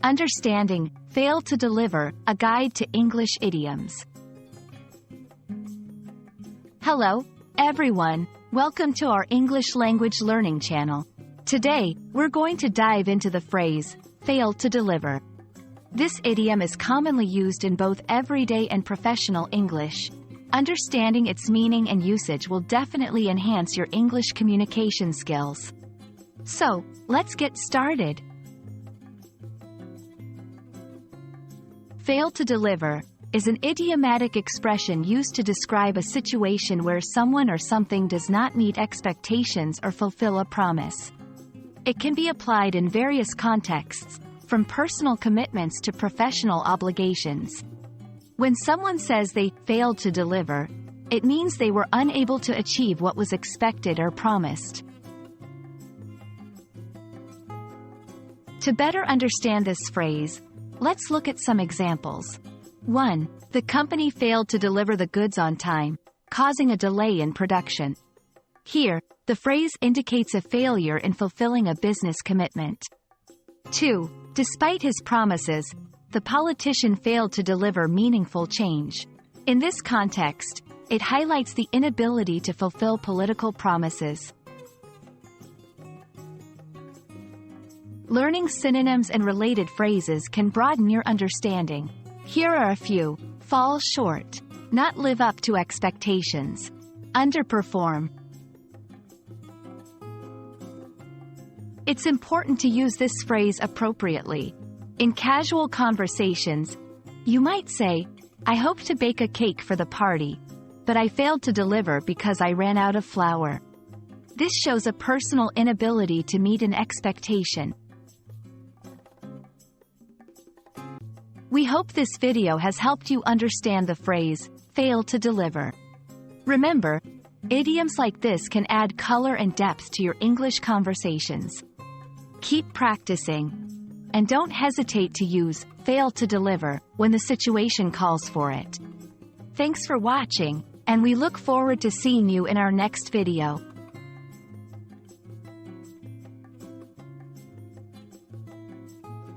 Understanding, Fail to Deliver, a guide to English idioms. Hello, everyone. Welcome to our English language learning channel. Today, we're going to dive into the phrase, fail to deliver. This idiom is commonly used in both everyday and professional English. Understanding its meaning and usage will definitely enhance your English communication skills. So, let's get started. Fail to deliver is an idiomatic expression used to describe a situation where someone or something does not meet expectations or fulfill a promise. It can be applied in various contexts, from personal commitments to professional obligations. When someone says they failed to deliver, it means they were unable to achieve what was expected or promised. To better understand this phrase, let's look at some examples. 1. The company failed to deliver the goods on time, causing a delay in production. Here, the phrase indicates a failure in fulfilling a business commitment. 2. Despite his promises, the politician failed to deliver meaningful change. In this context, it highlights the inability to fulfill political promises. Learning synonyms and related phrases can broaden your understanding. Here are a few. Fall short. Not live up to expectations. Underperform. It's important to use this phrase appropriately. In casual conversations, you might say, I hope to bake a cake for the party, but I failed to deliver because I ran out of flour. This shows a personal inability to meet an expectation. We hope this video has helped you understand the phrase, fail to deliver. Remember, idioms like this can add color and depth to your English conversations. Keep practicing. And don't hesitate to use fail to deliver when the situation calls for it. Thanks for watching, and we look forward to seeing you in our next video.